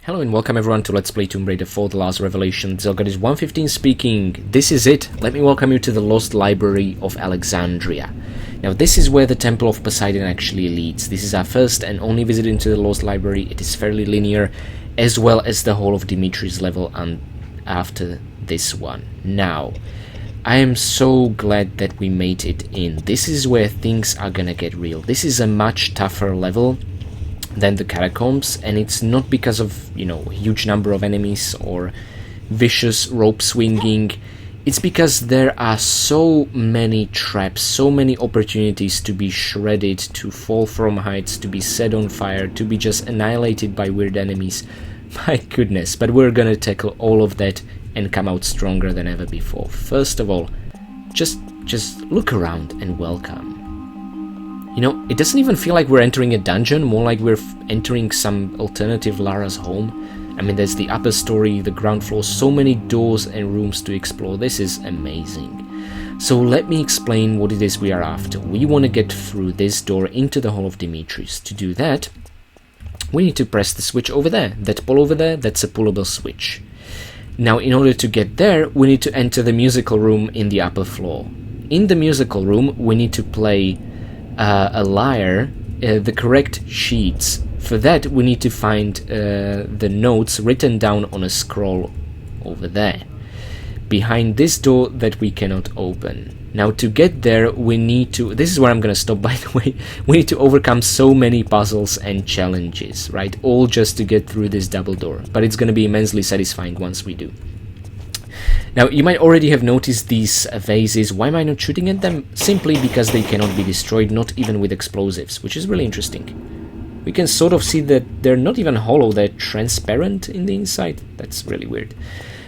Hello and welcome everyone to Let's Play Tomb Raider 4 The Last Revelation. Zelgadis 115 speaking. This is it. Let me welcome you to the Lost Library of Alexandria. Now this is where the Temple of Poseidon actually leads. This is our first and only visit into the Lost Library. It is fairly linear, as well as the Hall of Dimitri's level and after this one. Now, I am so glad that we made it in. This is where things are gonna get real. This is a much tougher level than the catacombs, and it's not because of, you know, a huge number of enemies or vicious rope swinging. It's because there are so many traps, so many opportunities to be shredded, to fall from heights, to be set on fire, to be just annihilated by weird enemies. My goodness, but we're gonna tackle all of that and come out stronger than ever before. First of all, just look around and welcome. You know, it doesn't even feel like we're entering a dungeon, more like we're entering some alternative Lara's home. I mean, there's the upper story, the ground floor, so many doors and rooms to explore. This is amazing. So let me explain what it is we are after. We want to get through this door into the Hall of Dimitri's. To do that, we need to press the switch over there. That ball over there, that's a pullable switch. Now, in order to get there, we need to enter the musical room in the upper floor. In the musical room, we need to play a lyre, the correct sheets. For that, we need to find the notes written down on a scroll over there, behind this door that we cannot open. Now, to get there, we need to... This is where I'm going to stop, by the way. We need to overcome so many puzzles and challenges, right? All just to get through this double door. But it's going to be immensely satisfying once we do. Now, you might already have noticed these vases. Why am I not shooting at them? Simply because they cannot be destroyed, not even with explosives, which is really interesting. We can sort of see that they're not even hollow, they're transparent in the inside. That's really weird.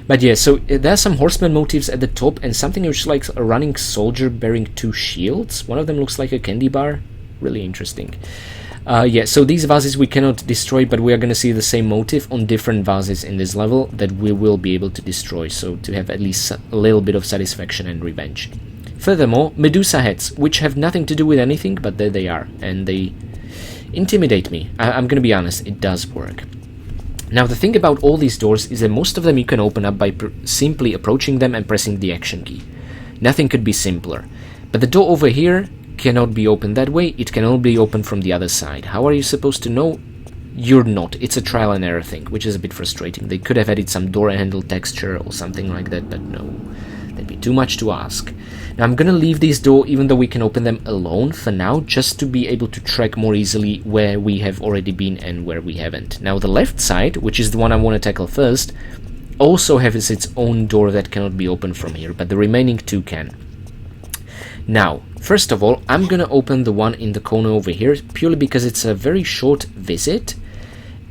But yeah, so there are some horseman motifs at the top and something which looks like a running soldier bearing two shields. One of them looks like a candy bar. Really interesting. Yeah, so these vases we cannot destroy, but we are going to see the same motif on different vases in this level that we will be able to destroy, so to have at least a little bit of satisfaction and revenge. Furthermore, Medusa heads, which have nothing to do with anything, but there they are, and they intimidate me. I'm going to be honest, it does work. Now, the thing about all these doors is that most of them you can open up by simply approaching them and pressing the action key. Nothing could be simpler. But the door over here cannot be opened that way, it can only be opened from the other side. How are you supposed to know? You're not. It's a trial and error thing, which is a bit frustrating. They could have added some door handle texture or something like that, but no. That'd be too much to ask. Now I'm gonna leave this door even though we can open them alone for now, just to be able to track more easily where we have already been and where we haven't. Now the left side, which is the one I want to tackle first, also has its own door that cannot be opened from here, but the remaining two can. Now, first of all, I'm gonna open the one in the corner over here, purely because it's a very short visit,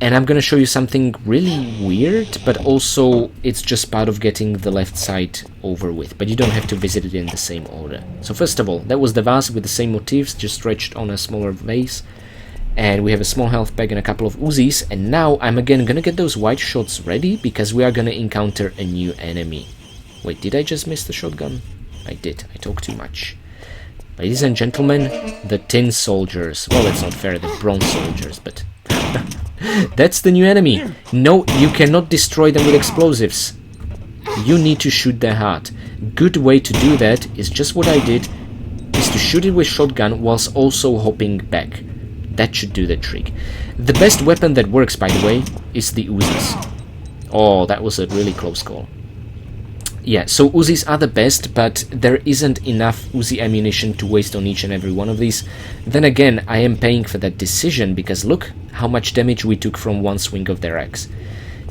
and I'm gonna show you something really weird, but also it's just part of getting the left side over with, but you don't have to visit it in the same order. So first of all, that was the vase with the same motifs, just stretched on a smaller vase, and we have a small health bag and a couple of Uzis, and now I'm again gonna get those white shots ready, because we are gonna encounter a new enemy. Wait, did I just miss the shotgun? I did, I talk too much. Ladies and gentlemen, the tin soldiers. Well, it's not fair, the bronze soldiers, but... That's the new enemy. No, you cannot destroy them with explosives. You need to shoot their heart. Good way to do that is just what I did, is to shoot it with shotgun whilst also hopping back. That should do the trick. The best weapon that works, by the way, is the Uzis. Oh, that was a really close call. Yeah, so Uzis are the best, but there isn't enough Uzi ammunition to waste on each and every one of these. Then again, I am paying for that decision, because look how much damage we took from one swing of their axe.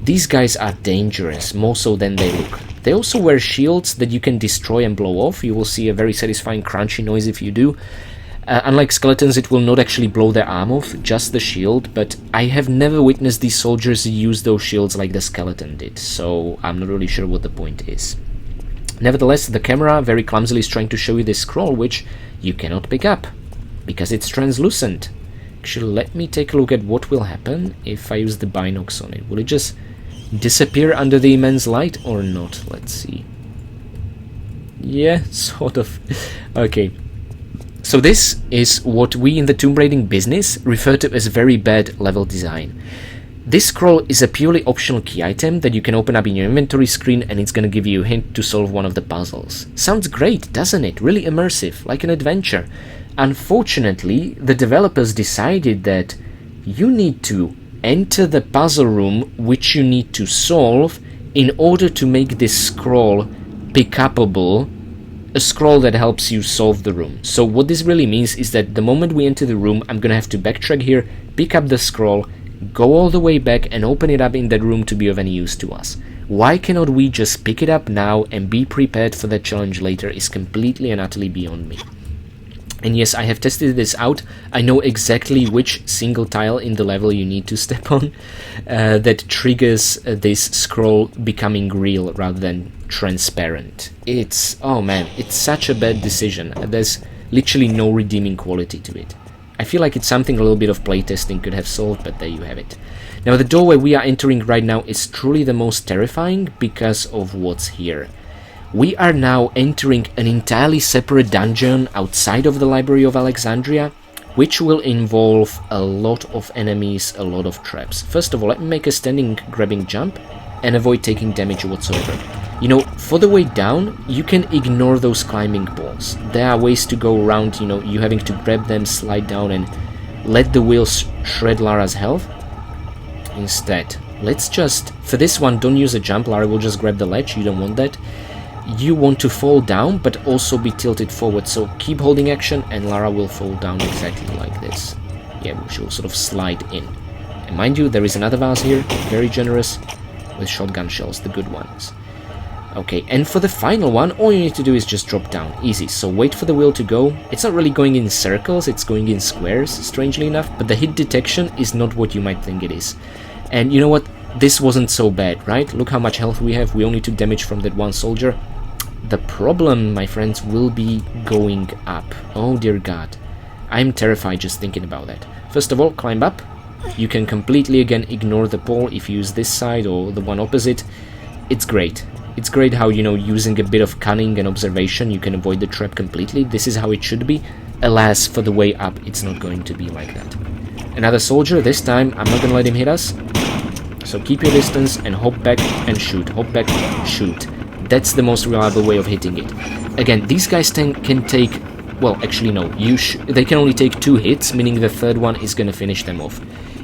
These guys are dangerous, more so than they look. They also wear shields that you can destroy and blow off. You will see a very satisfying crunchy noise if you do. Unlike skeletons, it will not actually blow their arm off, just the shield, but I have never witnessed these soldiers use those shields like the skeleton did, so I'm not really sure what the point is. Nevertheless, the camera very clumsily is trying to show you this scroll, which you cannot pick up, because it's translucent. Actually, let me take a look at what will happen if I use the binocs on it. Will it just disappear under the immense light or not? Let's see. Yeah, sort of. Okay. So this is what we in the tomb raiding business refer to as very bad level design. This scroll is a purely optional key item that you can open up in your inventory screen, and it's gonna give you a hint to solve one of the puzzles. Sounds great, doesn't it? Really immersive, like an adventure. Unfortunately, the developers decided that you need to enter the puzzle room which you need to solve in order to make this scroll pick-upable, a scroll that helps you solve the room. So what this really means is that the moment we enter the room, I'm gonna have to backtrack here, pick up the scroll, go all the way back and open it up in that room to be of any use to us. Why cannot we just pick it up now and be prepared for that challenge later is completely and utterly beyond me. And yes, I have tested this out. I know exactly which single tile in the level you need to step on that triggers this scroll becoming real rather than transparent. It's, oh man, it's such a bad decision. There's literally no redeeming quality to it. I feel like it's something a little bit of playtesting could have solved, but there you have it. Now the doorway we are entering right now is truly the most terrifying because of what's here. We are now entering an entirely separate dungeon outside of the Library of Alexandria, which will involve a lot of enemies, a lot of traps. First of all, let me make a standing grabbing jump and avoid taking damage whatsoever. You know, for the way down, you can ignore those climbing balls. There are ways to go around, you know, you having to grab them, slide down and let the wheels shred Lara's health. Instead, let's just, for this one, don't use a jump. Lara will just grab the ledge, you don't want that. You want to fall down, but also be tilted forward, so keep holding action and Lara will fall down exactly like this. Yeah, she will sort of slide in. And mind you, there is another vase here, very generous, with shotgun shells, the good ones. Okay, and for the final one, all you need to do is just drop down, easy. So wait for the wheel to go. It's not really going in circles, it's going in squares, strangely enough, but the hit detection is not what you might think it is. And you know what? This wasn't so bad, right? Look how much health we have. We only took damage from that one soldier. The problem, my friends, will be going up. Oh dear God. I'm terrified just thinking about that. First of all, climb up. You can completely again ignore the pole if you use this side or the one opposite. It's great. It's great how, you know, using a bit of cunning and observation you can avoid the trap completely. This is how it should be. Alas, for the way up, it's not going to be like that. Another soldier. This time, I'm not gonna let him hit us. So keep your distance and hop back and shoot. Hop back, shoot. That's the most reliable way of hitting it. Again, these guys can take... Well, actually no. They can only take 2 hits, meaning the third one is going to finish them off.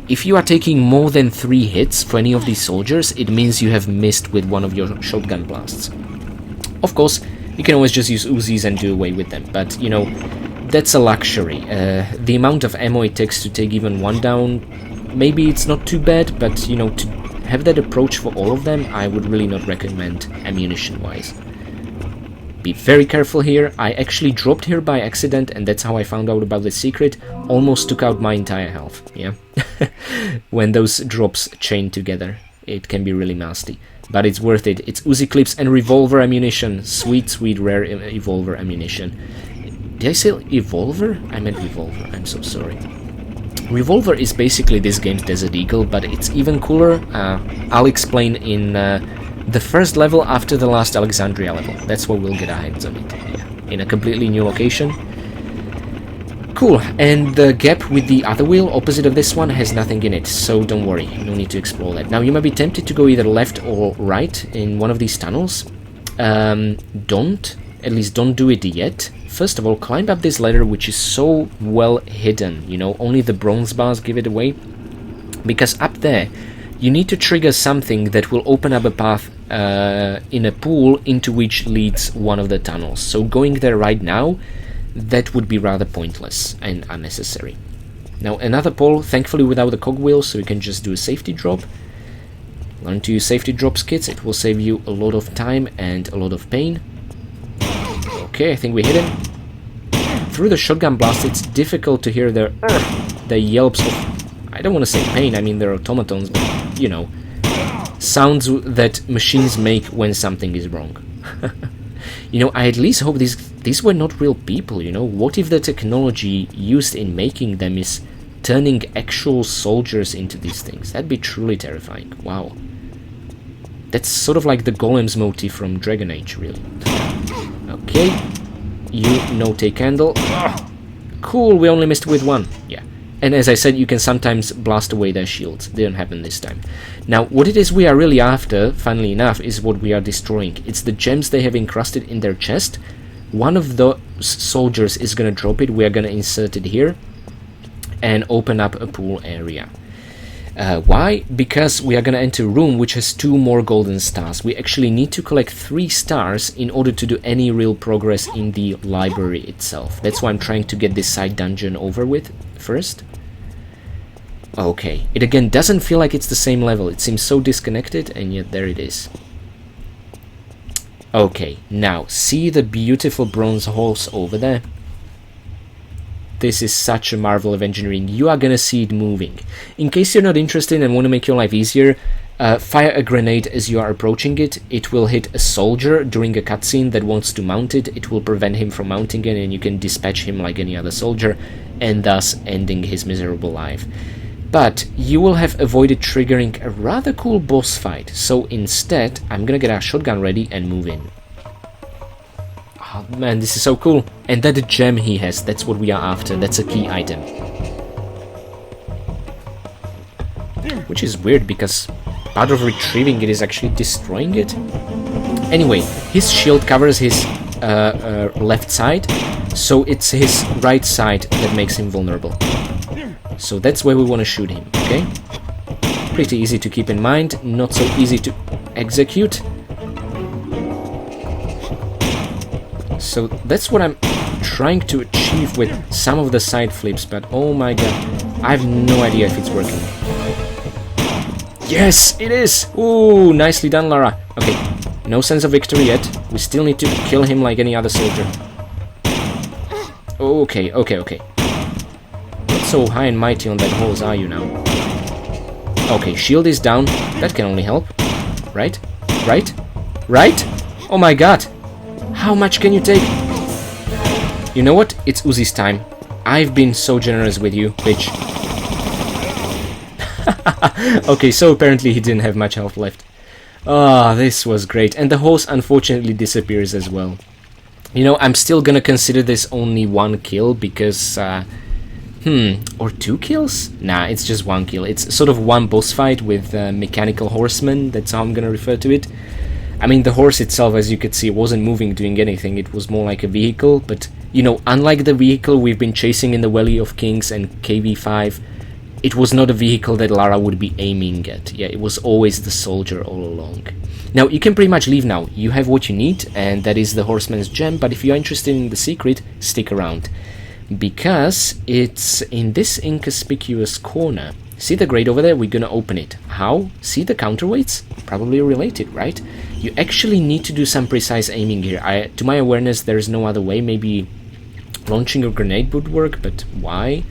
If you are taking more than 3 hits for any of these soldiers, it means you have missed with one of your shotgun blasts. Of course, you can always just use Uzis and do away with them, but, you know, that's a luxury. The amount of ammo it takes to take even one down, maybe it's not too bad, but, you know, to have that approach for all of them, I would really not recommend ammunition-wise. Be very careful here. I actually dropped here by accident, and that's how I found out about the secret. Almost took out my entire health, yeah? When those drops chain together, it can be really nasty. But it's worth it. It's Uzi clips and revolver ammunition. Sweet, sweet, rare revolver ammunition. Did I say evolver? I meant revolver. I'm so sorry. Revolver is basically this game's Desert Eagle, but it's even cooler. I'll explain in the first level after the last Alexandria level. That's where we'll get our hands on it. Yeah, in a completely new location. Cool, and the gap with the other wheel opposite of this one has nothing in it, so don't worry, no need to explore that. Now you might be tempted to go either left or right in one of these tunnels. At least don't do it yet. First of all, climb up this ladder, which is so well hidden, you know, only the bronze bars give it away. Because up there, you need to trigger something that will open up a path in a pool into which leads one of the tunnels. So going there right now, that would be rather pointless and unnecessary. Now another pole, thankfully without the cogwheel, so you can just do a safety drop. Learn to use safety drops kits, it will save you a lot of time and a lot of pain. Okay, I think we hit him. Through the shotgun blast, it's difficult to hear the yelps of, I don't want to say pain, I mean they're automatons, but, you know, sounds that machines make when something is wrong. You know, I at least hope these were not real people, you know. What if the technology used in making them is turning actual soldiers into these things? That'd be truly terrifying. Wow. That's sort of like the golems motif from Dragon Age, really. Okay. You no take candle. Cool, we only missed with one. Yeah. And as I said, you can sometimes blast away their shields. Didn't happen this time. Now, what it is we are really after, funnily enough, is what we are destroying. It's the gems they have encrusted in their chest. One of the soldiers is going to drop it. We are going to insert it here and open up a pool area. Why? Because we are going to enter a room which has 2 more golden stars. We actually need to collect 3 stars in order to do any real progress in the library itself. That's why I'm trying to get this side dungeon over with first. Okay, it again doesn't feel like it's the same level. It seems so disconnected, and yet there it is. Okay, now see the beautiful bronze horse over there? This is such a marvel of engineering. You are gonna see it moving. In case you're not interested and want to make your life easier, fire a grenade as you are approaching it. It will hit a soldier during a cutscene that wants to mount it. It will prevent him from mounting it, and you can dispatch him like any other soldier, and thus ending his miserable life. But you will have avoided triggering a rather cool boss fight, so instead I'm gonna get our shotgun ready and move in. Oh man, this is so cool. And that gem he has, that's what we are after. That's a key item. Which is weird, because part of retrieving it is actually destroying it. Anyway, his shield covers his left side, so it's his right side that makes him vulnerable. So that's where we want to shoot him, okay? Pretty easy to keep in mind, not so easy to execute. So that's what I'm trying to achieve with some of the side flips, but oh my god, I have no idea if it's working. Yes, it is! Ooh, nicely done, Lara. Okay, no sense of victory yet. We still need to kill him like any other soldier. Okay. Not so high and mighty on that horse, are you now? Okay, shield is down. That can only help. Right? Oh my god! How much can you take? You know what? It's Uzi's time. I've been so generous with you, bitch. Okay, so apparently he didn't have much health left. Ah, this was great. And the horse unfortunately disappears as well. You know, I'm still gonna consider this only 1 kill because... or 2 kills? Nah, it's just 1 kill. It's sort of 1 boss fight with mechanical horsemen. That's how I'm gonna refer to it. I mean, the horse itself, as you could see, wasn't moving, doing anything. It was more like a vehicle, but, you know, unlike the vehicle we've been chasing in the Valley of Kings and KV5, it was not a vehicle that Lara would be aiming at. Yeah, it was always the soldier all along. Now, you can pretty much leave now. You have what you need, and that is the Horseman's Gem, but if you're interested in the secret, stick around. Because it's in this inconspicuous corner. See the grate over there? We're gonna open it. How? See the counterweights? Probably related, right? You actually need to do some precise aiming here. To my awareness, there is no other way. Maybe launching a grenade would work, but why?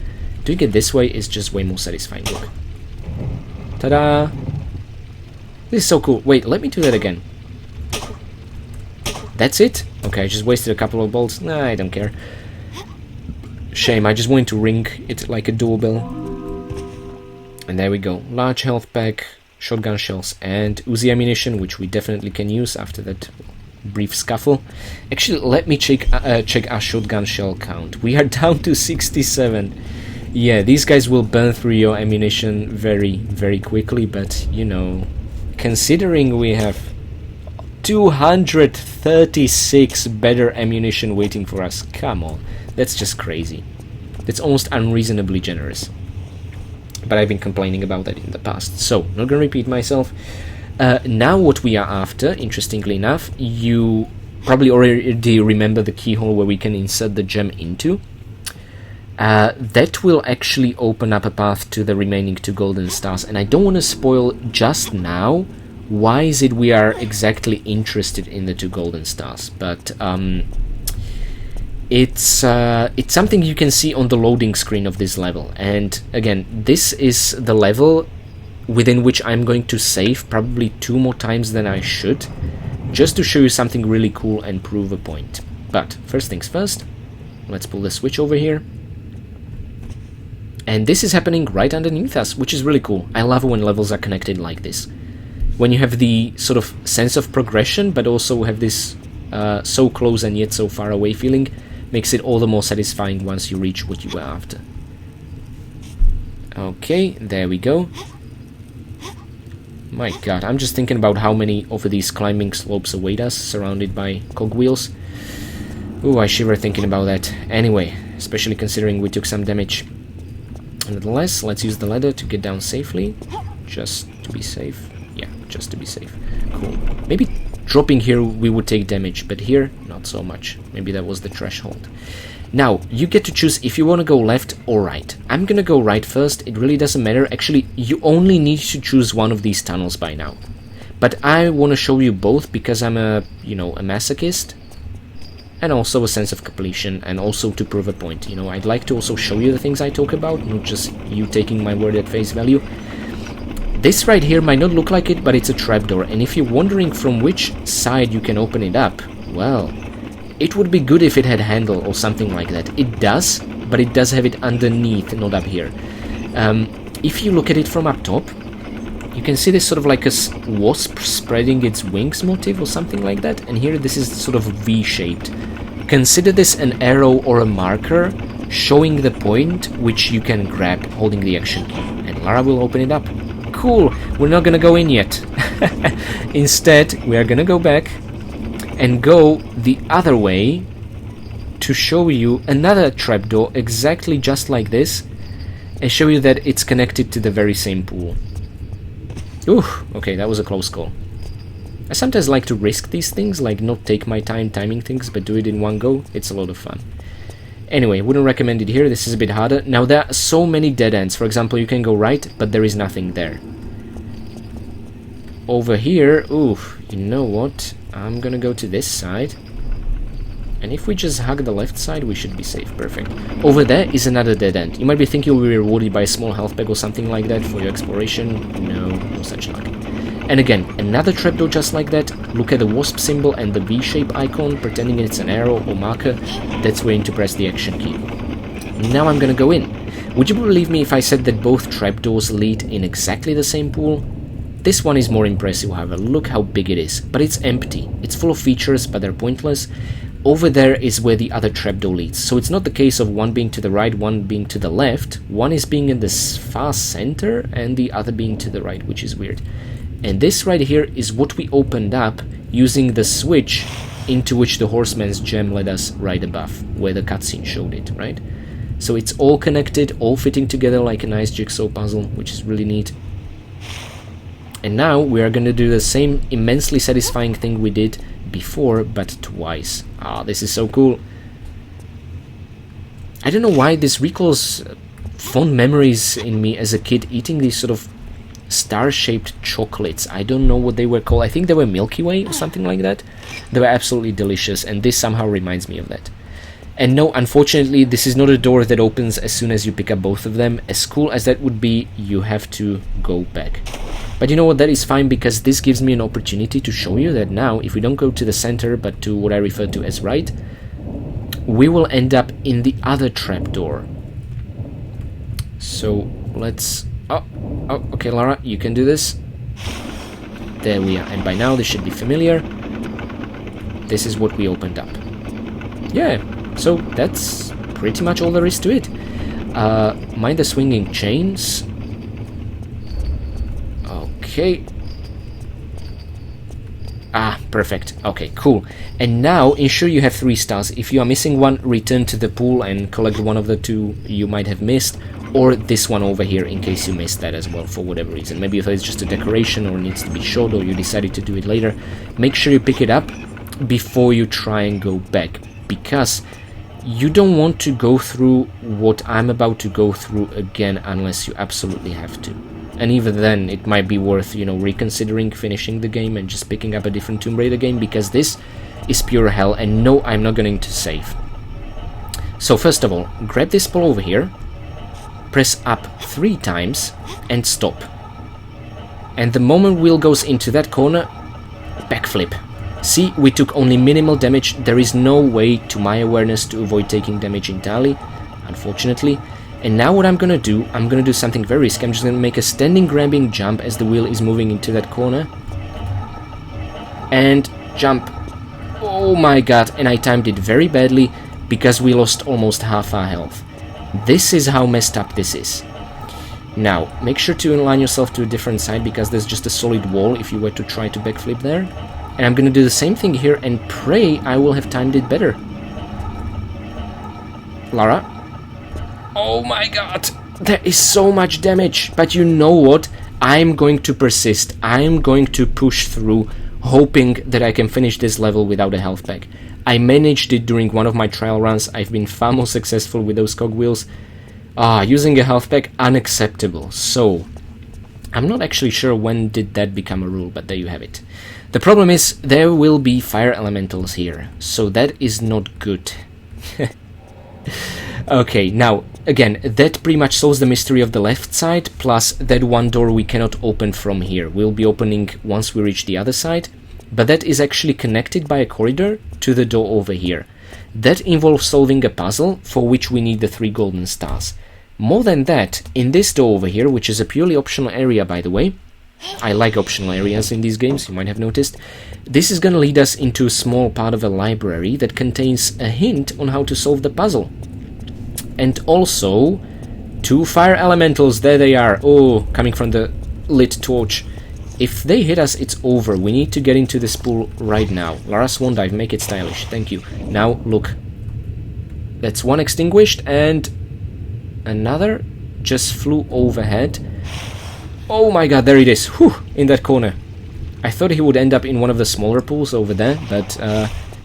Doing it this way is just way more satisfying. Look. Ta-da! This is so cool. Wait, let me do that again. That's it? Okay, I just wasted a couple of bolts. Nah, I don't care. Shame, I just wanted to ring it like a doorbell. And there we go. Large health pack, shotgun shells, and Uzi ammunition, which we definitely can use after that brief scuffle. Actually, let me check our shotgun shell count. We are down to 67. Yeah, these guys will burn through your ammunition very, very quickly, but, you know, considering we have 236 better ammunition waiting for us, come on, that's just crazy. That's almost unreasonably generous. But I've been complaining about that in the past, so not gonna repeat myself. Now what we are after, interestingly enough, you probably already remember the keyhole where we can insert the gem into. That will actually open up a path to the remaining 2 golden stars, and I don't want to spoil just now why is it we are exactly interested in the 2 golden stars, but it's something you can see on the loading screen of this level. And again, this is the level within which I'm going to save probably 2 more times than I should, just to show you something really cool and prove a point. But first things first, let's pull the switch over here. And this is happening right underneath us, which is really cool. I love when levels are connected like this. When you have the sort of sense of progression, but also have this so close and yet so far away feeling, makes it all the more satisfying once you reach what you were after. Okay, there we go. My god, I'm just thinking about how many of these climbing slopes await us, surrounded by cogwheels. Ooh, I shiver thinking about that. Anyway, especially considering we took some damage. Nonetheless, let's use the ladder to get down safely. Just to be safe. Yeah, just to be safe. Cool. Maybe dropping here we would take damage, but here, not so much. Maybe that was the threshold. Now, you get to choose if you want to go left or right. I'm gonna go right first, it really doesn't matter. Actually, you only need to choose one of these tunnels by now. But I want to show you both because I'm a, you know, a masochist. And also a sense of completion, and also to prove a point. You know, I'd like to also show you the things I talk about, not just you taking my word at face value. This right here might not look like it, but it's a trapdoor, and if you're wondering from which side you can open it up, well, it would be good if it had handle or something like that. It does, but it does have it underneath, not up here. If you look at it from up top, you can see this sort of like a wasp spreading its wings motif or something like that, and here this is sort of V-shaped. Consider this an arrow or a marker showing the point which you can grab holding the action key, and Lara will open it up. Cool, we're not gonna go in yet. Instead, we are gonna go back and go the other way to show you another trapdoor exactly just like this, and show you that it's connected to the very same pool. Ooh, okay, that was a close call. I sometimes like to risk these things, like not take my time timing things, but do it in one go. It's a lot of fun. Anyway, wouldn't recommend it here, this is a bit harder. Now there are so many dead ends. For example, you can go right, but there is nothing there. Over here, ooh, you know what? I'm gonna go to this side. And if we just hug the left side, we should be safe. Perfect. Over there is another dead end. You might be thinking you'll be rewarded by a small health pack or something like that for your exploration. No, no such luck. And again, another trapdoor just like that. Look at the wasp symbol and the V-shape icon, pretending it's an arrow or marker. That's where you need to press the action key. Now I'm gonna go in. Would you believe me if I said that both trapdoors lead in exactly the same pool? This one is more impressive, however. Look how big it is. But it's empty. It's full of features, but they're pointless. Over there is where the other trapdoor leads. So it's not the case of one being to the right, one being to the left. One is being in the far center, and the other being to the right, which is weird. And this right here is what we opened up using the switch into which the horseman's gem led us right above, where the cutscene showed it, right? So it's all connected, all fitting together like a nice jigsaw puzzle, which is really neat. And now we are going to do the same immensely satisfying thing we did before, but twice. Ah, this is so cool. I don't know why this recalls fond memories in me as a kid eating these sort of star-shaped chocolates. I don't know what they were called. I think they were Milky Way or something like that. They were absolutely delicious, and this somehow reminds me of that. And no, unfortunately, this is not a door that opens as soon as you pick up both of them. As cool as that would be, you have to go back. But you know what, that is fine, because this gives me an opportunity to show you that now, if we don't go to the center, but to what I refer to as right, we will end up in the other trapdoor. So, let's... Oh, okay, Lara, you can do this. There we are, and by now this should be familiar. This is what we opened up. Yeah, so that's pretty much all there is to it. Mind the swinging chains. Okay. Ah, perfect. Okay, cool. And now, ensure you have 3 stars. If you are missing one, return to the pool and collect one of the 2 you might have missed. Or this one over here, in case you missed that as well, for whatever reason. Maybe you thought it's just a decoration, or needs to be showed, or you decided to do it later. Make sure you pick it up before you try and go back. Because you don't want to go through what I'm about to go through again unless you absolutely have to. And even then, it might be worth, you know, reconsidering finishing the game and just picking up a different Tomb Raider game, because this is pure hell, and no, I'm not going to save. So first of all, grab this ball over here, press up 3 times, and stop. And the moment wheel goes into that corner, backflip. See, we took only minimal damage. There is no way, to my awareness, to avoid taking damage entirely, unfortunately. And now what I'm gonna do something very risky. I'm just gonna make a standing grabbing jump as the wheel is moving into that corner. And jump. Oh my god, and I timed it very badly because we lost almost half our health. This is how messed up this is. Now, make sure to align yourself to a different side, because there's just a solid wall if you were to try to backflip there. And I'm gonna do the same thing here and pray I will have timed it better. Lara. Oh my god! There is so much damage, but you know what? I'm going to persist. I'm going to push through, hoping that I can finish this level without a health pack. I managed it during one of my trial runs. I've been far more successful with those cogwheels. Using a health pack, unacceptable. So, I'm not actually sure when did that become a rule, but there you have it. The problem is, there will be fire elementals here, so that is not good. Okay, now, again, that pretty much solves the mystery of the left side, plus that one door we cannot open from here. We'll be opening once we reach the other side, but that is actually connected by a corridor to the door over here. That involves solving a puzzle, for which we need the 3 golden stars. More than that, in this door over here, which is a purely optional area, by the way, I like optional areas in these games, you might have noticed, this is gonna lead us into a small part of a library that contains a hint on how to solve the puzzle. And also, 2 fire elementals, there they are. Oh, coming from the lit torch. If they hit us, it's over. We need to get into this pool right now. Lara Swan Dive, make it stylish. Thank you. Now, look. That's one extinguished, and another just flew overhead. Oh my god, there it is. Whew, in that corner. I thought he would end up in one of the smaller pools over there, but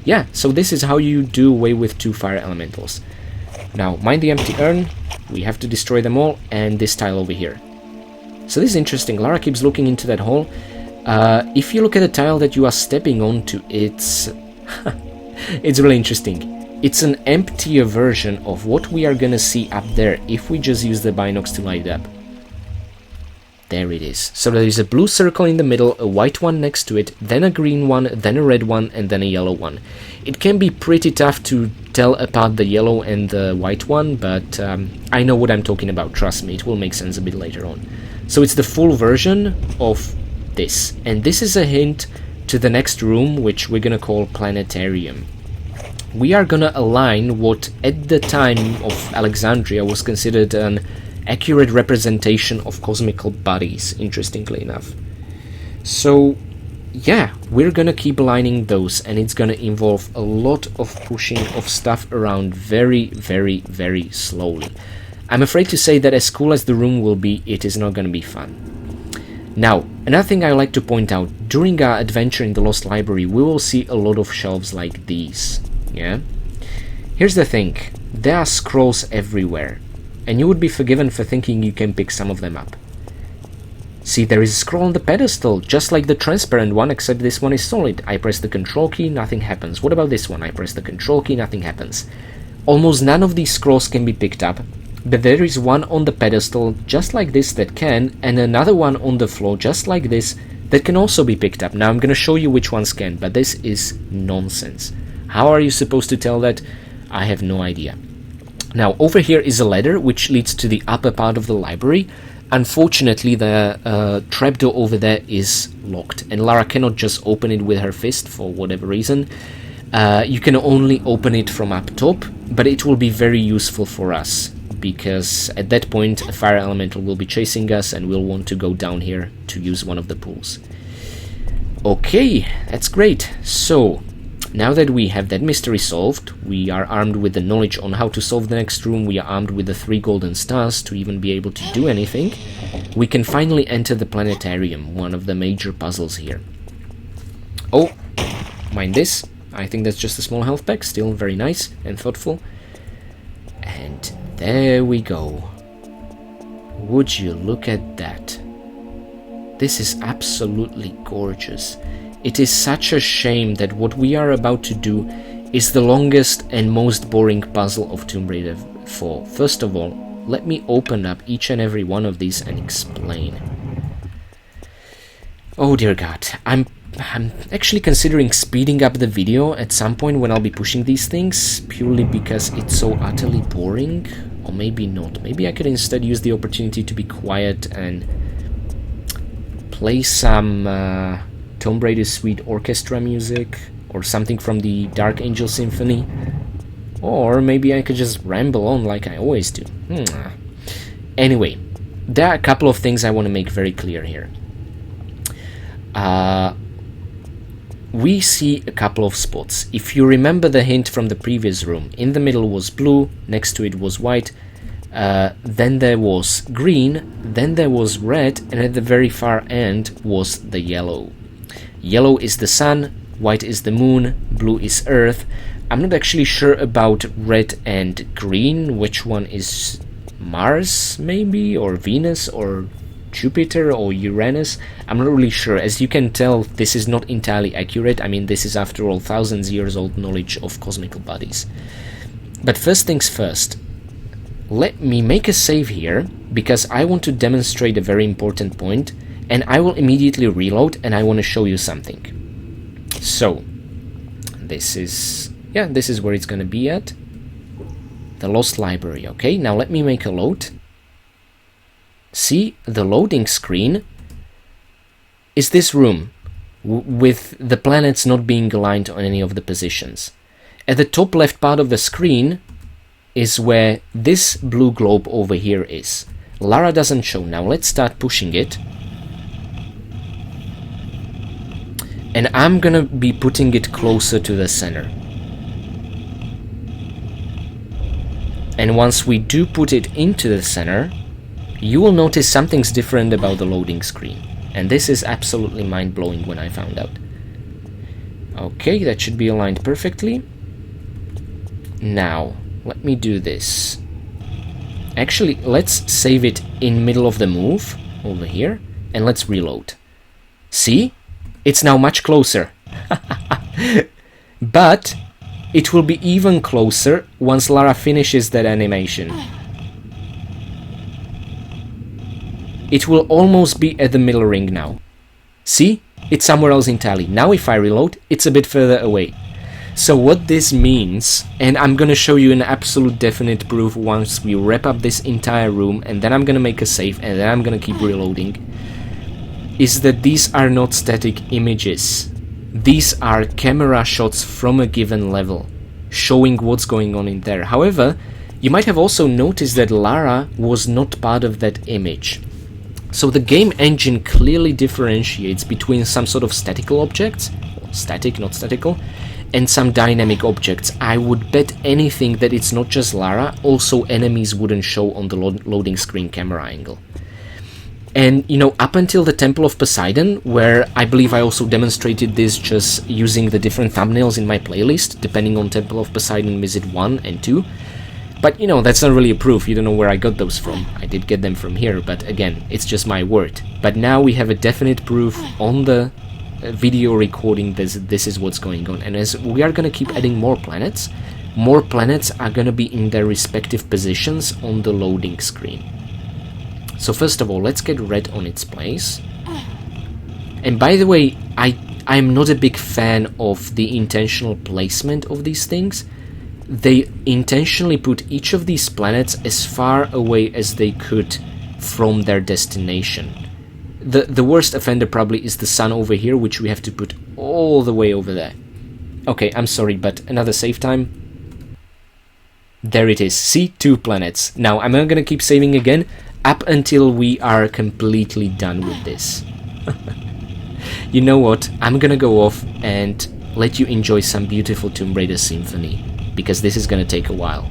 yeah, so this is how you do away with 2 fire elementals. Now, mind the empty urn, we have to destroy them all, and this tile over here. So this is interesting, Lara keeps looking into that hole. If you look at the tile that you are stepping onto, it's... it's really interesting. It's an emptier version of what we are gonna see up there if we just use the binocs to light it up. There it is. So there is a blue circle in the middle, a white one next to it, then a green one, then a red one, and then a yellow one. It can be pretty tough to tell apart the yellow and the white one, but I know what I'm talking about, trust me, it will make sense a bit later on. So it's the full version of this, and this is a hint to the next room, which we're gonna call Planetarium. We are gonna align what at the time of Alexandria was considered an accurate representation of cosmical bodies, interestingly enough. So yeah, we're gonna keep aligning those, and it's gonna involve a lot of pushing of stuff around very, very, very slowly. I'm afraid to say that as cool as the room will be, it is not gonna be fun. Now, another thing I like to point out, during our adventure in the Lost Library, we will see a lot of shelves like these, yeah? Here's the thing, there are scrolls everywhere, and you would be forgiven for thinking you can pick some of them up. See, there is a scroll on the pedestal, just like the transparent one, except this one is solid. I press the control key, nothing happens. What about this one? I press the control key, nothing happens. Almost none of these scrolls can be picked up, but there is one on the pedestal, just like this, that can, and another one on the floor, just like this, that can also be picked up. Now, I'm gonna show you which ones can, but this is nonsense. How are you supposed to tell that? I have no idea. Now, over here is a ladder, which leads to the upper part of the library. Unfortunately, the trapdoor over there is locked, and Lara cannot just open it with her fist for whatever reason. You can only open it from up top, but it will be very useful for us, because at that point a fire elemental will be chasing us and we'll want to go down here to use one of the pools. Okay, that's great. So, now that we have that mystery solved, we are armed with the knowledge on how to solve the next room, we are armed with the 3 golden stars to even be able to do anything, we can finally enter the planetarium, one of the major puzzles here. Oh, mind this, I think that's just a small health pack, still very nice and thoughtful. And there we go. Would you look at that? This is absolutely gorgeous. It is such a shame that what we are about to do is the longest and most boring puzzle of Tomb Raider 4. First of all, let me open up each and every one of these and explain. Oh dear God, I'm actually considering speeding up the video at some point when I'll be pushing these things, purely because it's so utterly boring. Or maybe not. Maybe I could instead use the opportunity to be quiet and play some Tomb Raider Suite orchestra music, or something from the Dark Angel Symphony. Or maybe I could just ramble on like I always do. Anyway, there are a couple of things I want to make very clear here. We see a couple of spots. If you remember the hint from the previous room, in the middle was blue, next to it was white, then there was green, then there was red, and at the very far end was the yellow. Yellow is the sun, white is the moon, blue is earth. I'm not actually sure about red and green, which one is Mars maybe, or Venus, or Jupiter, or Uranus. I'm not really sure. As you can tell, this is not entirely accurate. I mean, this is after all thousands years old knowledge of cosmical bodies. But first things first, let me make a save here, because I want to demonstrate a very important point, and I will immediately reload, and I want to show you something. So, this is where it's going to be at. The Lost Library, okay? Now let me make a load. See, the loading screen is this room, with the planets not being aligned on any of the positions. At the top left part of the screen is where this blue globe over here is. Lara doesn't show. Now let's start pushing it. And I'm gonna be putting it closer to the center. And once we do put it into the center, you will notice something's different about the loading screen. And this is absolutely mind-blowing when I found out. Okay, that should be aligned perfectly. Now, let me do this. Actually, let's save it in middle of the move, over here, and let's reload. See? It's now much closer. But it will be even closer once Lara finishes that animation. It will almost be at the middle ring now. See? It's somewhere else entirely. Now if I reload, it's a bit further away. So what this means, and I'm gonna show you an absolute definite proof once we wrap up this entire room, and then I'm gonna make a save, and then I'm gonna keep reloading, is that these are not static images. These are camera shots from a given level, showing what's going on in there. However, you might have also noticed that Lara was not part of that image. So the game engine clearly differentiates between some sort of statical objects, static, not statical, and some dynamic objects. I would bet anything that it's not just Lara, also enemies wouldn't show on the loading screen camera angle. And, you know, up until the Temple of Poseidon, where I believe I also demonstrated this just using the different thumbnails in my playlist, depending on Temple of Poseidon Visit 1 and 2. But, you know, that's not really a proof, you don't know where I got those from. I did get them from here, but again, it's just my word. But now we have a definite proof on the video recording this is what's going on. And as we are gonna keep adding more planets are gonna be in their respective positions on the loading screen. So first of all, let's get red on its place. And by the way, I'm not a big fan of the intentional placement of these things. They intentionally put each of these planets as far away as they could from their destination. The worst offender probably is the sun over here, which we have to put all the way over there. Okay, I'm sorry, but another save time. There it is. See, 2 planets. Now, I'm not gonna keep saving again up until we are completely done with this. You know what? I'm gonna go off and let you enjoy some beautiful Tomb Raider symphony, because this is gonna take a while.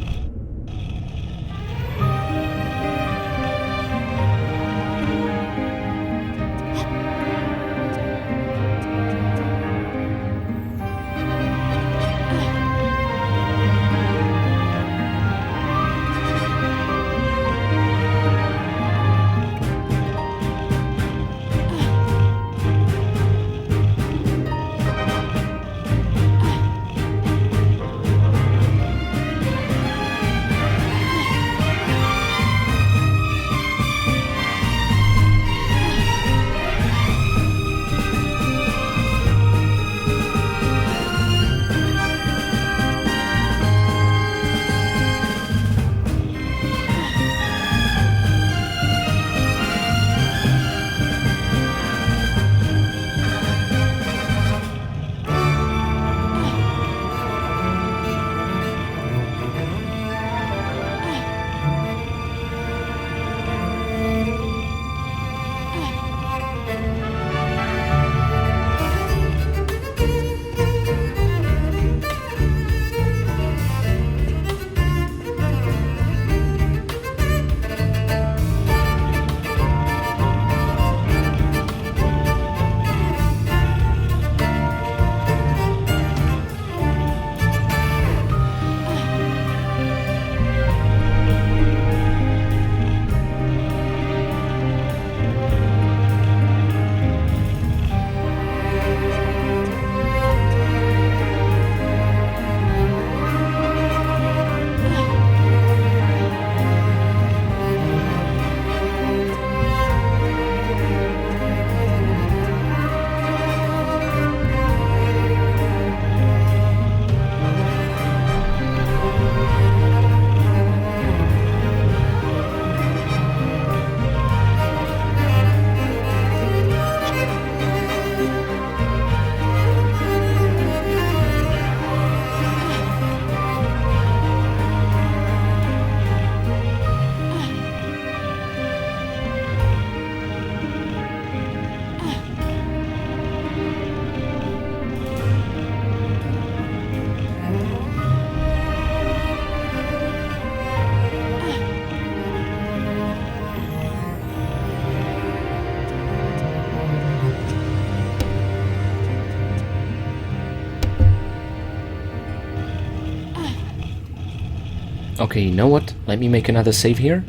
Okay, you know what? Let me make another save here.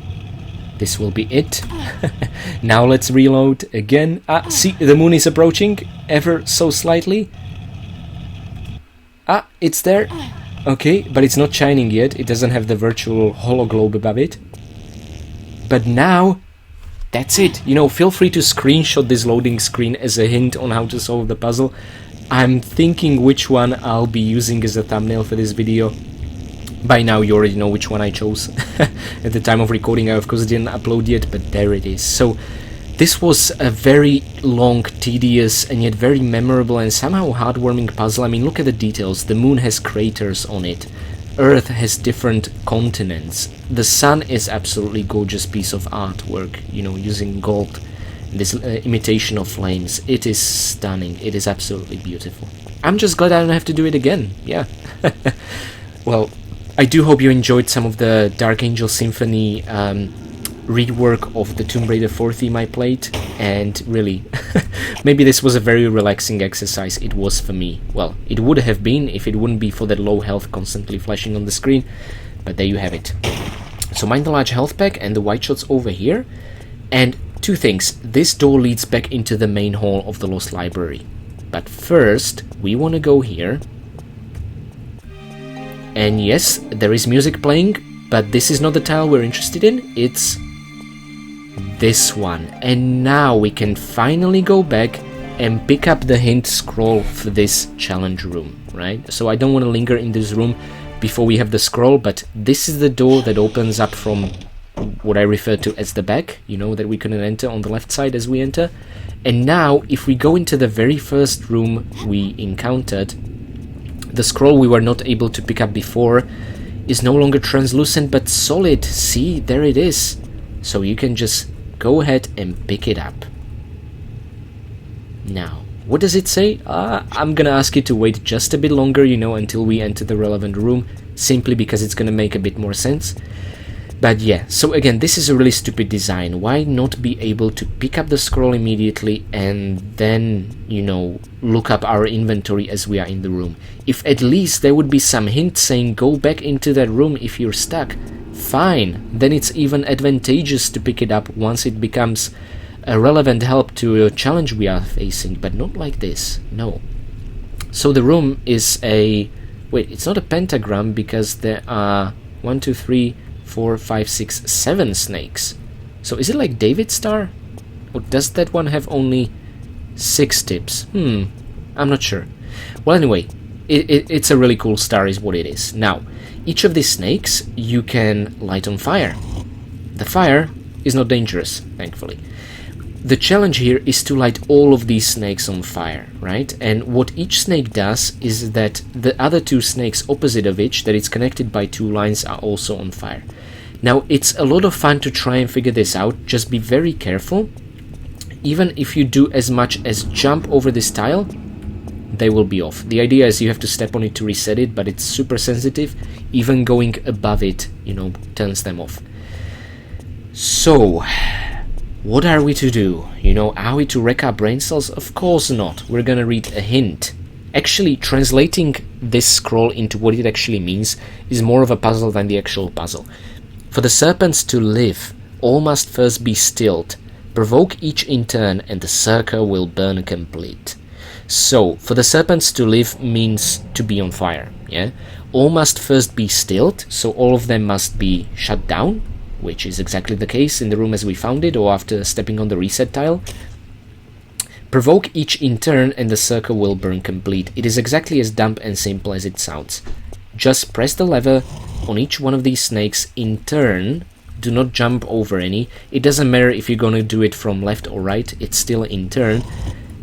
This will be it. Now let's reload again. Ah, see, the moon is approaching ever so slightly. Ah, it's there. Okay, but it's not shining yet. It doesn't have the virtual hologlobe above it. But now, that's it. You know, feel free to screenshot this loading screen as a hint on how to solve the puzzle. I'm thinking which one I'll be using as a thumbnail for this video. By now you already know which one I chose. At the time of recording I of course didn't upload yet, but there it is. So this was a very long, tedious and yet very memorable and somehow heartwarming puzzle. I mean, look at the details. The moon has craters on it. Earth has different continents. The sun is absolutely gorgeous piece of artwork, you know, using gold. This imitation of flames. It is stunning. It is absolutely beautiful. I'm just glad I don't have to do it again. Yeah. Well, I do hope you enjoyed some of the Dark Angel Symphony rework of the Tomb Raider 4 theme I played, and really, maybe this was a very relaxing exercise. It was for me. Well, it would have been if it wouldn't be for that low health constantly flashing on the screen, but there you have it. So mine the large health pack and the white shots over here, and two things. This door leads back into the main hall of the Lost Library, but first we want to go here. And yes, there is music playing, but this is not the tile we're interested in, it's this one. And now we can finally go back and pick up the hint scroll for this challenge room, right? So I don't want to linger in this room before we have the scroll, but this is the door that opens up from what I refer to as the back, you know, that we couldn't enter on the left side as we enter. And now, if we go into the very first room we encountered, the scroll we were not able to pick up before is no longer translucent but solid. See, there it is. So you can just go ahead and pick it up. Now, what does it say? I'm gonna ask you to wait just a bit longer, you know, until we enter the relevant room, simply because it's gonna make a bit more sense. But yeah, so again, this is a really stupid design. Why not be able to pick up the scroll immediately and then, you know, look up our inventory as we are in the room? If at least there would be some hint saying go back into that room if you're stuck, fine. Then it's even advantageous to pick it up once it becomes a relevant help to a challenge we are facing, but not like this, no. So the room is a... wait, it's not a pentagram because there are 1, 2, 3... 4, 5, 6, 7 snakes. So is it like David's star? Or does that one have only 6 tips? I'm not sure. Well, anyway, it's a really cool star is what it is. Now, each of these snakes you can light on fire. The fire is not dangerous, thankfully. The challenge here is to light all of these snakes on fire, right? And what each snake does is that the other 2 snakes opposite of each, that it's connected by 2 lines, are also on fire. Now, it's a lot of fun to try and figure this out. Just be very careful. Even if you do as much as jump over this tile, they will be off. The idea is you have to step on it to reset it, but it's super sensitive. Even going above it, you know, turns them off. So... what are we to do? You know, are we to wreck our brain cells? Of course not. We're gonna read a hint. Actually, translating this scroll into what it actually means is more of a puzzle than the actual puzzle. For the serpents to live, all must first be stilled. Provoke each in turn, and the circle will burn complete. So, for the serpents to live means to be on fire, yeah? All must first be stilled, so all of them must be shut down, which is exactly the case in the room as we found it, or after stepping on the reset tile. Provoke each in turn and the circle will burn complete. It is exactly as dumb and simple as it sounds. Just press the lever on each one of these snakes in turn. Do not jump over any. It doesn't matter if you're gonna do it from left or right, it's still in turn.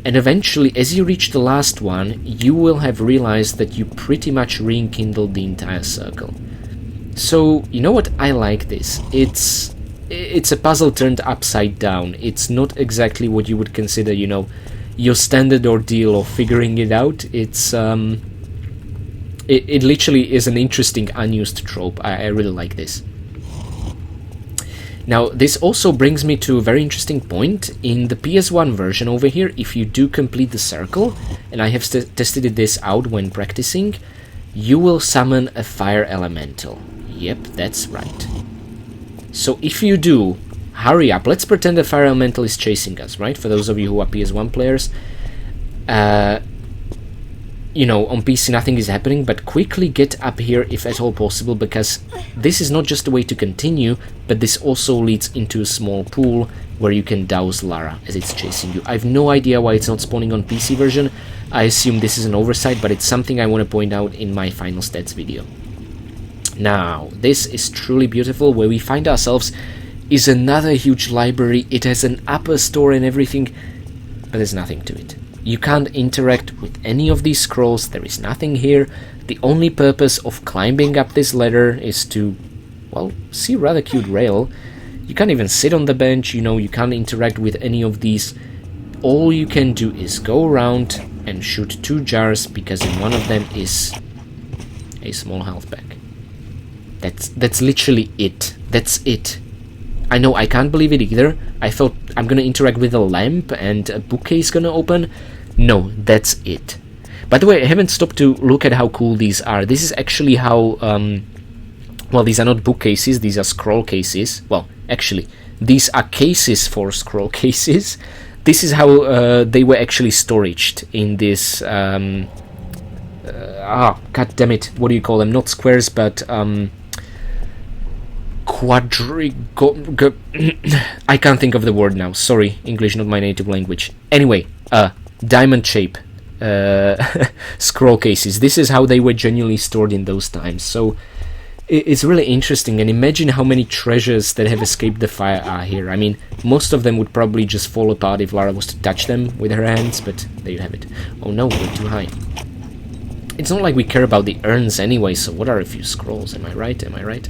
And eventually, as you reach the last one, you will have realized that you pretty much rekindled the entire circle. So, you know what, I like this. It's a puzzle turned upside down. It's not exactly what you would consider, you know, your standard ordeal of figuring it out. It's, it literally is an interesting unused trope. I really like this. Now, this also brings me to a very interesting point. In the PS1 version over here, if you do complete the circle, and I have tested this out when practicing, you will summon a fire elemental. Yep, that's right. So if you do, hurry up. Let's pretend the fire elemental is chasing us, right? For those of you who are PS1 players. You know, on PC nothing is happening, but quickly get up here if at all possible, because this is not just a way to continue, but this also leads into a small pool where you can douse Lara as it's chasing you. I have no idea why it's not spawning on PC version. I assume this is an oversight, but it's something I want to point out in my final stats video. Now, this is truly beautiful. Where we find ourselves is another huge library. It has an upper store and everything, but there's nothing to it. You can't interact with any of these scrolls, there is nothing here. The only purpose of climbing up this ladder is to, well, see a rather cute rail. You can't even sit on the bench, you know, you can't interact with any of these. All you can do is go around and shoot 2 jars, because in one of them is a small health pack. That's literally it. That's it. I know, I can't believe it either. I thought I'm gonna interact with a lamp and a bookcase gonna open. No, that's it. By the way, I haven't stopped to look at how cool these are. This is actually how, well, these are not bookcases, these are scroll cases. Well, actually, these are cases for scroll cases. This is how they were actually storaged in this, god damn it, what do you call them? Not squares, but, I can't think of the word now. Sorry, English not my native language. Anyway, diamond shape scroll cases. This is how they were genuinely stored in those times. So it's really interesting, and imagine how many treasures that have escaped the fire are here. I mean, most of them would probably just fall apart if Lara was to touch them with her hands, but there you have it. Oh no, we're too high. It's not like we care about the urns anyway, so what are a few scrolls? Am I right? Am I right?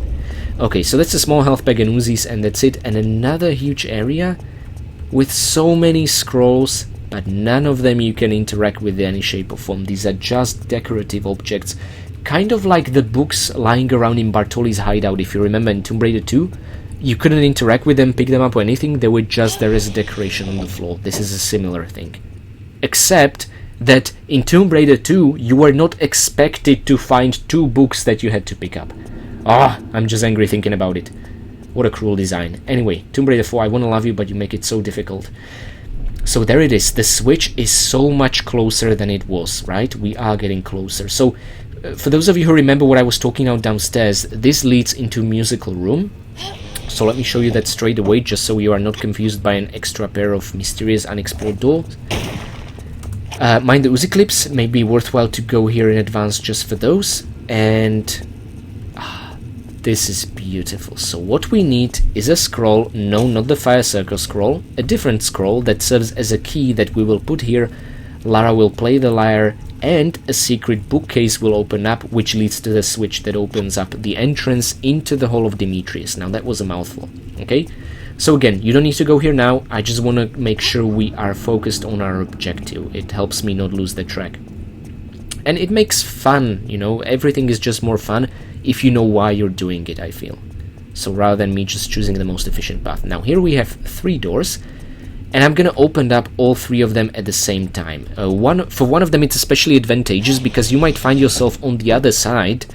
Okay, so that's a small health pack and Uzis, and that's it. And another huge area with so many scrolls, but none of them you can interact with in any shape or form. These are just decorative objects, kind of like the books lying around in Bartoli's hideout. If you remember in Tomb Raider 2, you couldn't interact with them, pick them up or anything. They were just there as a decoration on the floor. This is a similar thing, except that in Tomb Raider 2 you were not expected to find 2 books that you had to pick up. I'm just angry thinking about it. What a cruel design. Anyway, Tomb Raider 4, I wanna love you, but you make it so difficult. So there it is. The switch is so much closer than it was, right? We are getting closer. So for those of you who remember what I was talking about downstairs, this leads into musical room. So let me show you that straight away, just so you are not confused by an extra pair of mysterious unexplored doors. Mind the Uzi clips, may be worthwhile to go here in advance just for those. And this is beautiful. So what we need is a scroll, no, not the fire circle scroll, a different scroll that serves as a key that we will put here. Lara will play the lyre, and a secret bookcase will open up, which leads to the switch that opens up the entrance into the Hall of Demetrius. Now that was a mouthful, okay? So again, you don't need to go here now, I just want to make sure we are focused on our objective. It helps me not lose the track. And it makes fun, you know, everything is just more fun if you know why you're doing it, I feel. So rather than me just choosing the most efficient path. Now here we have 3 doors, and I'm gonna open up all 3 of them at the same time. For one of them it's especially advantageous because you might find yourself on the other side,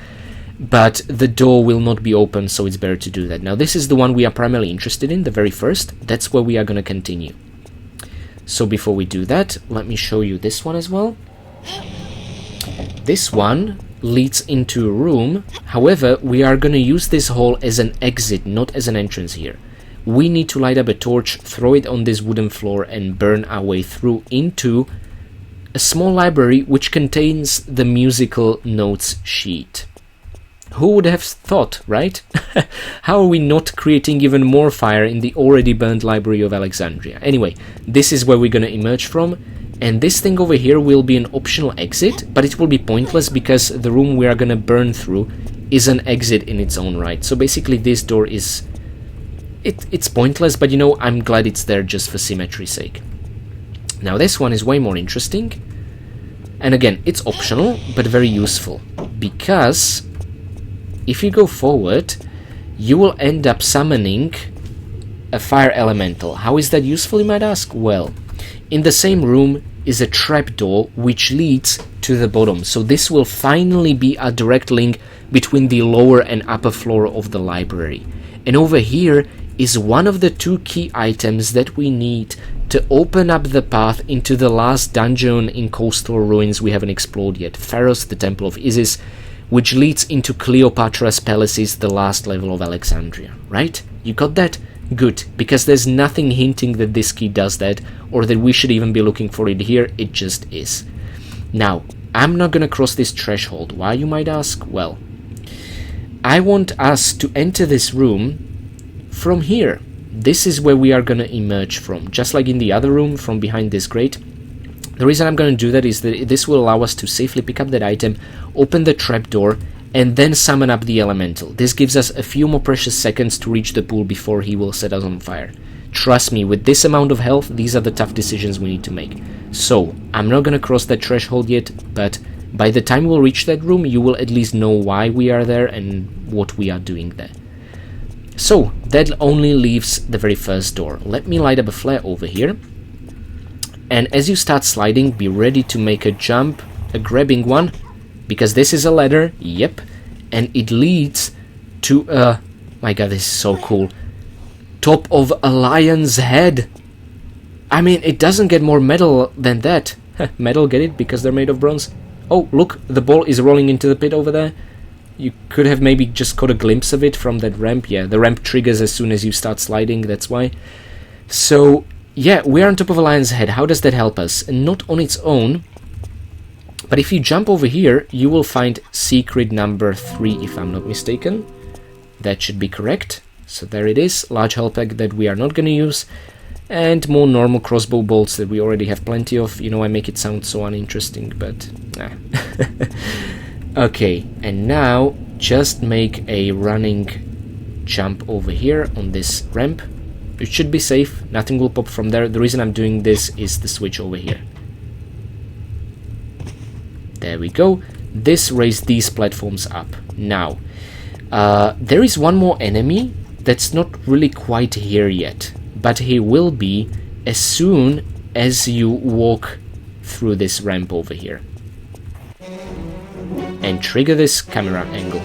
but the door will not be open, so it's better to do that. Now this is the one we are primarily interested in, the very first. That's where we are gonna continue. So before we do that, let me show you this one as well. This one leads into a room. However, we are going to use this hall as an exit, not as an entrance here. We need to light up a torch, throw it on this wooden floor, and burn our way through into a small library which contains the musical notes sheet. Who would have thought, right? How are we not creating even more fire in the already burned library of Alexandria? Anyway, this is where we're going to emerge from. And this thing over here will be an optional exit, but it will be pointless because the room we are gonna burn through is an exit in its own right. So basically this door is... It's pointless, but you know, I'm glad it's there just for symmetry's sake. Now this one is way more interesting. And again, it's optional, but very useful. Because if you go forward, you will end up summoning a fire elemental. How is that useful, you might ask? Well, in the same room is a trapdoor which leads to the bottom. So this will finally be a direct link between the lower and upper floor of the library. And over here is one of the 2 key items that we need to open up the path into the last dungeon in Coastal Ruins we haven't explored yet, Pharos, the Temple of Isis, which leads into Cleopatra's Palaces, the last level of Alexandria, right? You got that? Good, because there's nothing hinting that this key does that, or that we should even be looking for it here, it just is. Now, I'm not gonna cross this threshold. Why, you might ask? Well, I want us to enter this room from here. This is where we are gonna emerge from, just like in the other room, from behind this grate. The reason I'm gonna do that is that this will allow us to safely pick up that item, open the trapdoor, and then summon up the elemental. This gives us a few more precious seconds to reach the pool before he will set us on fire. Trust me, with this amount of health, these are the tough decisions we need to make. So, I'm not gonna cross that threshold yet, but by the time we'll reach that room, you will at least know why we are there and what we are doing there. So, that only leaves the very first door. Let me light up a flare over here. And as you start sliding, be ready to make a jump, a grabbing one, because this is a ladder, yep, and it leads to a... my god, this is so cool. Top of a lion's head. I mean, it doesn't get more metal than that. Metal, get it? Because they're made of bronze. Oh, look, the ball is rolling into the pit over there. You could have maybe just caught a glimpse of it from that ramp. Yeah, the ramp triggers as soon as you start sliding, that's why. So, yeah, we're on top of a lion's head. How does that help us? And not on its own, but if you jump over here, you will find secret number 3, if I'm not mistaken. That should be correct. So there it is, large health pack that we are not going to use, and more normal crossbow bolts that we already have plenty of. You know, I make it sound so uninteresting, but... Okay, and now just make a running jump over here on this ramp. It should be safe, nothing will pop from there. The reason I'm doing this is the switch over here. There we go. This raised these platforms up. Now, there is one more enemy that's not really quite here yet, but he will be as soon as you walk through this ramp over here. And trigger this camera angle.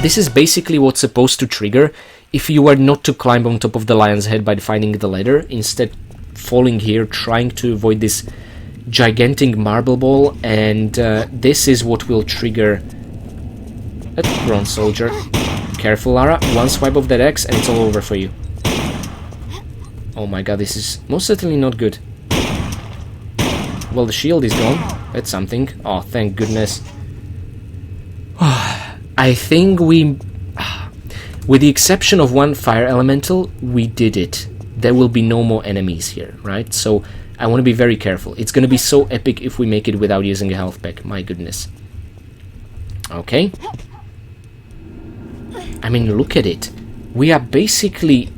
This is basically what's supposed to trigger if you were not to climb on top of the lion's head by finding the ladder, instead falling here, trying to avoid this gigantic marble ball, and this is what will trigger a bronze soldier. Careful, Lara, one swipe of that axe and it's all over for you. Oh my god, this is most certainly not good. Well, the shield is gone, that's something. Oh, thank goodness. I think we, with the exception of one fire elemental, we did it. There will be no more enemies here, right? So I want to be very careful. It's going to be so epic if we make it without using a health pack. My goodness. Okay. I mean, look at it. We are basically...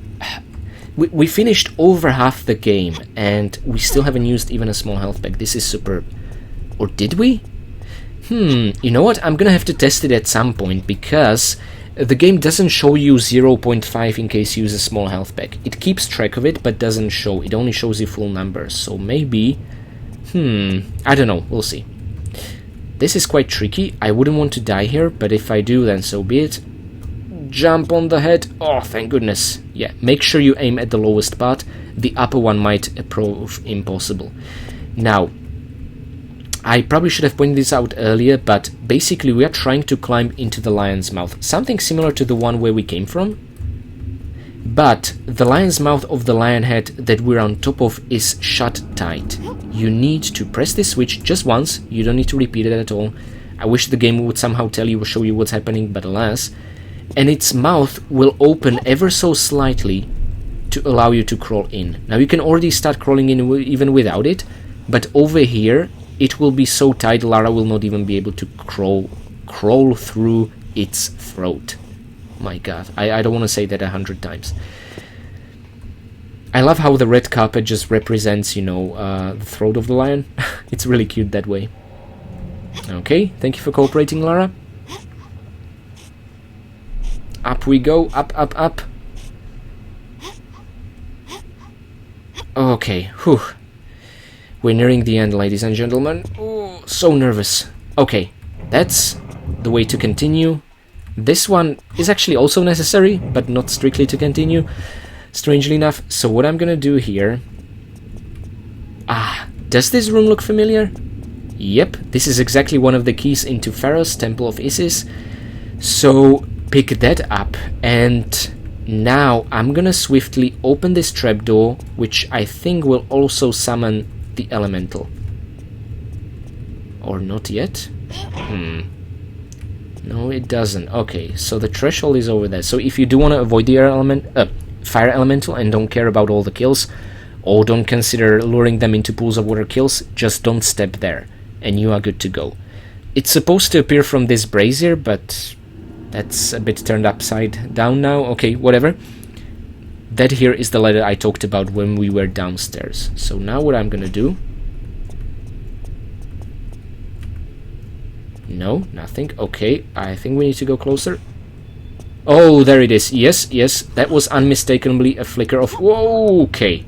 We finished over half the game, and we still haven't used even a small health pack. This is superb. Or did we? You know what? I'm gonna have to test it at some point, because the game doesn't show you 0.5 in case you use a small health pack. It keeps track of it, but doesn't show. It only shows you full numbers. So maybe... I don't know. We'll see. This is quite tricky. I wouldn't want to die here, but if I do, then so be it. Jump on the head. Oh, thank goodness. Yeah, make sure you aim at the lowest part. The upper one might prove impossible. Now, I probably should have pointed this out earlier, but basically we are trying to climb into the lion's mouth. Something similar to the one where we came from. But the lion's mouth of the lion head that we're on top of is shut tight. You need to press this switch just once. You don't need to repeat it at all. I wish the game would somehow tell you or show you what's happening, but alas. And its mouth will open ever so slightly to allow you to crawl in. Now you can already start crawling in even without it, but over here it will be so tight Lara will not even be able to crawl through its throat. My god, I don't want to say that 100 times. I love how the red carpet just represents, you know, the throat of the lion. It's really cute that way. Okay, thank you for cooperating, Lara. Up we go, up, up, up. Okay, whew. We're nearing the end, ladies and gentlemen. Oh, so nervous. Okay, that's the way to continue. This one is actually also necessary, but not strictly to continue, strangely enough. So what I'm gonna do here... does this room look familiar? Yep, this is exactly one of the keys into Pharaoh's Temple of Isis. So pick that up, and now I'm gonna swiftly open this trapdoor, which I think will also summon the elemental. Or not yet? No, it doesn't. Okay, so the threshold is over there. So if you do want to avoid the fire elemental and don't care about all the kills, or don't consider luring them into pools of water kills, just don't step there, and you are good to go. It's supposed to appear from this brazier, but that's a bit turned upside down now. Okay, whatever. That here is the ladder I talked about when we were downstairs. So now what I'm gonna do... No, nothing. Okay, I think we need to go closer. Oh, there it is. Yes, yes, that was unmistakably a flicker of... Whoa, okay.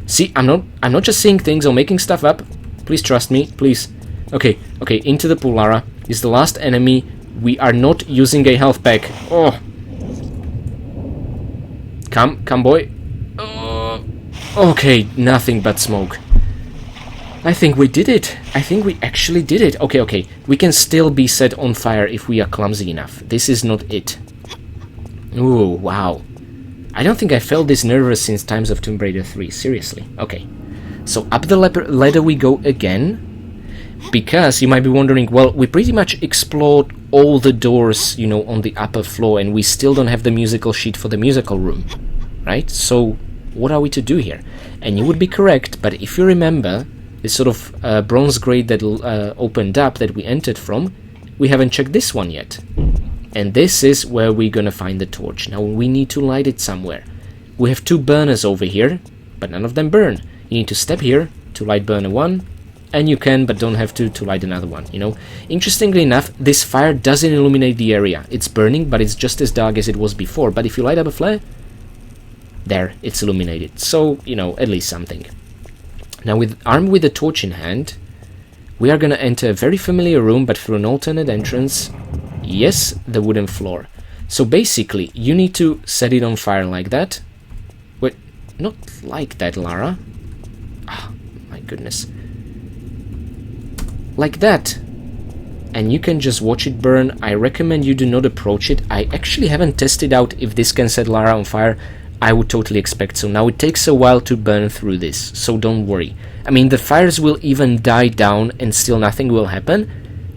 See, I'm not just seeing things or making stuff up. Please trust me, please. Okay, okay, into the pool, Lara. Is the last enemy. We are not using a health pack. Oh. Come, boy. Okay, nothing but smoke. I think we did it. I think we actually did it. Okay, okay. We can still be set on fire if we are clumsy enough. This is not it. Ooh, wow. I don't think I felt this nervous since Times of Tomb Raider 3. Seriously. Okay. So up the ladder we go again. Because you might be wondering, well, we pretty much explored all the doors, you know, on the upper floor, and we still don't have the musical sheet for the musical room. Right? So what are we to do here? And you would be correct, but if you remember... this sort of bronze grate that opened up that we entered from, we haven't checked this one yet. And this is where we're gonna find the torch. Now we need to light it somewhere. We have 2 burners over here, but none of them burn. You need to step here to light burner 1, and you can, but don't have to light another one, you know. Interestingly enough, this fire doesn't illuminate the area. It's burning, but it's just as dark as it was before. But if you light up a flare, there, it's illuminated. So, you know, at least something. Now, armed with a torch in hand, we are going to enter a very familiar room, but through an alternate entrance. Yes, the wooden floor. So basically, you need to set it on fire like that. Wait, not like that, Lara. Ah, my goodness. Like that. And you can just watch it burn. I recommend you do not approach it. I actually haven't tested out if this can set Lara on fire. I would totally expect so. Now it takes a while to burn through this, so don't worry. I mean, the fires will even die down and still nothing will happen,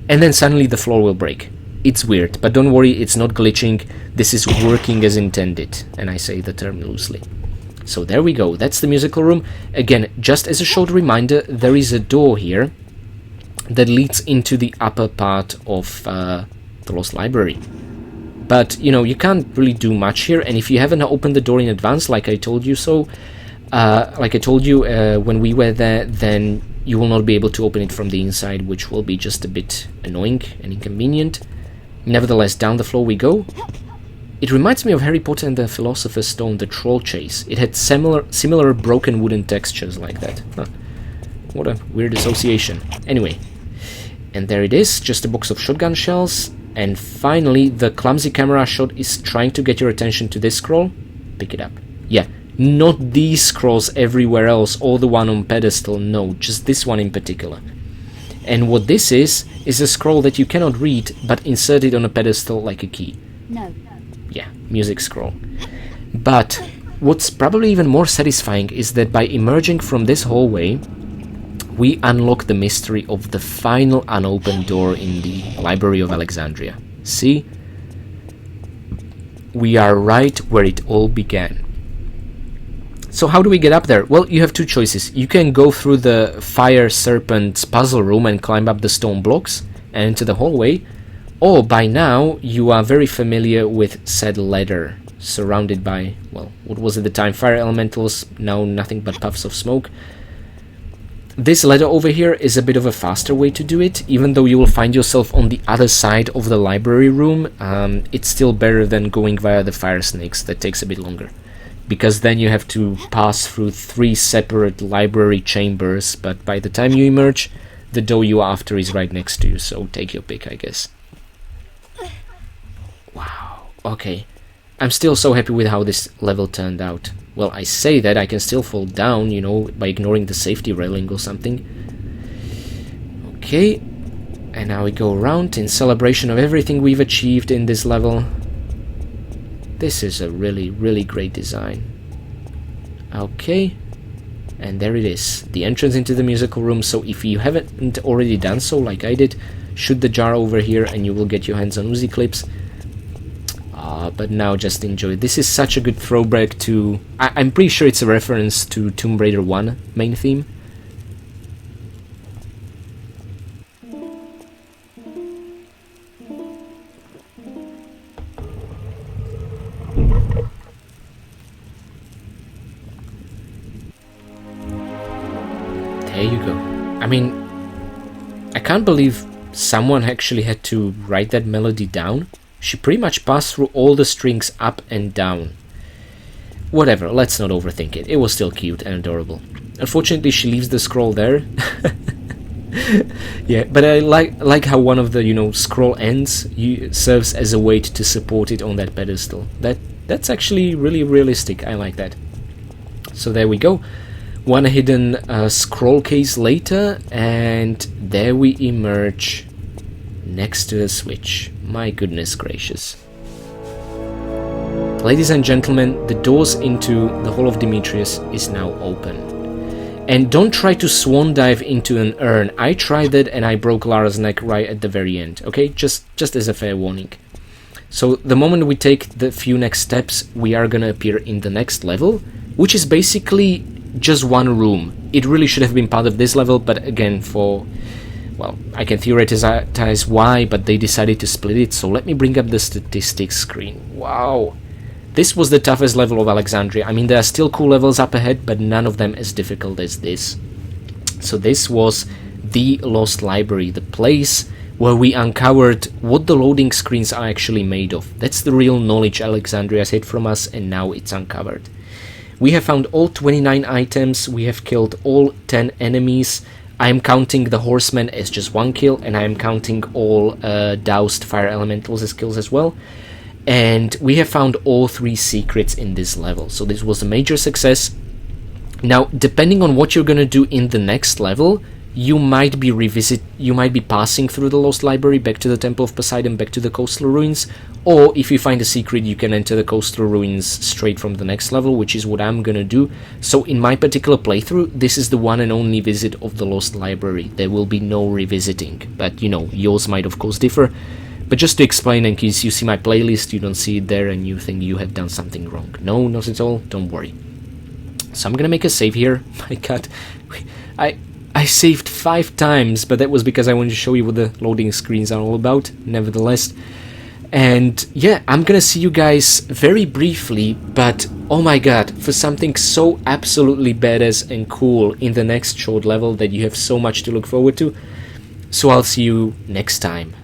and then suddenly the floor will break. It's weird, but don't worry, it's not glitching. This is working as intended, and I say the term loosely. So there we go, that's the musical room. Again, just as a short reminder, there is a door here that leads into the upper part of the Lost Library. But, you know, you can't really do much here, and if you haven't opened the door in advance, like I told you when we were there, then you will not be able to open it from the inside, which will be just a bit annoying and inconvenient. Nevertheless, down the floor we go. It reminds me of Harry Potter and the Philosopher's Stone, the Troll Chase. It had similar broken wooden textures like that. Huh. What a weird association. Anyway, and there it is, just a box of shotgun shells. And finally, the clumsy camera shot is trying to get your attention to this scroll. Pick it up. Yeah, not these scrolls everywhere else, or the one on pedestal, no, just this one in particular. And what this is a scroll that you cannot read, but inserted on a pedestal like a key. No. Yeah, music scroll. But what's probably even more satisfying is that by emerging from this hallway, we unlock the mystery of the final unopened door in the Library of Alexandria. See? We are right where it all began. So how do we get up there? Well, you have 2 choices. You can go through the Fire Serpent's puzzle room and climb up the stone blocks and into the hallway, or by now you are very familiar with said ladder, surrounded by, well, what was at the time fire elementals, now nothing but puffs of smoke. This ladder over here is a bit of a faster way to do it. Even though you will find yourself on the other side of the library room, it's still better than going via the fire snakes. That takes a bit longer, because then you have to pass through 3 separate library chambers, but by the time you emerge, the door you're after is right next to you, so take your pick, I guess. Wow, okay. I'm still so happy with how this level turned out. Well, I say that, I can still fall down, you know, by ignoring the safety railing or something. Okay, and now we go around in celebration of everything we've achieved in this level. This is a really, really great design. Okay, and there it is, the entrance into the musical room. So if you haven't already done so, like I did, shoot the jar over here and you will get your hands on Uzi clips. But now just enjoy. This is such a good throwback to... I'm pretty sure it's a reference to Tomb Raider 1 main theme. There you go. I mean, I can't believe someone actually had to write that melody down. She pretty much passed through all the strings up and down. Whatever, let's not overthink it. It was still cute and adorable. Unfortunately, she leaves the scroll there. Yeah, but I like how one of the, you know, scroll ends serves as a weight to support it on that pedestal. That's actually really realistic. I like that. So there we go. One hidden scroll case later, and there we emerge next to the switch. My goodness gracious. Ladies and gentlemen, the doors into the Hall of Demetrius is now open. And don't try to swan dive into an urn. I tried that and I broke Lara's neck right at the very end. Okay, just as a fair warning. So the moment we take the few next steps, we are gonna appear in the next level, which is basically just one room. It really should have been part of this level, but again, for... well, I can theorize why, but they decided to split it, so let me bring up the statistics screen. Wow. This was the toughest level of Alexandria. I mean, there are still cool levels up ahead, but none of them as difficult as this. So this was the Lost Library, the place where we uncovered what the loading screens are actually made of. That's the real knowledge Alexandria's hid from us, and now it's uncovered. We have found all 29 items, we have killed all 10 enemies. I am counting the horsemen as just one kill, and I am counting all doused fire elementals as kills as well. And we have found all 3 secrets in this level, so this was a major success. Now, depending on what you're gonna do in the next level, you might be passing through the Lost Library, back to the Temple of Poseidon, back to the Coastal Ruins, or if you find a secret, you can enter the Coastal Ruins straight from the next level, which is what I'm gonna do. So in my particular playthrough, this is the one and only visit of the Lost Library. There will be no revisiting, but you know, yours might of course differ. But just to explain, in case you see my playlist, you don't see it there and you think you have done something wrong. No, not at all, don't worry. So I'm gonna make a save here. My god, I saved 5 times, but that was because I wanted to show you what the loading screens are all about, nevertheless. And yeah, I'm gonna see you guys very briefly, but oh my god, for something so absolutely badass and cool in the next short level that you have so much to look forward to. So I'll see you next time.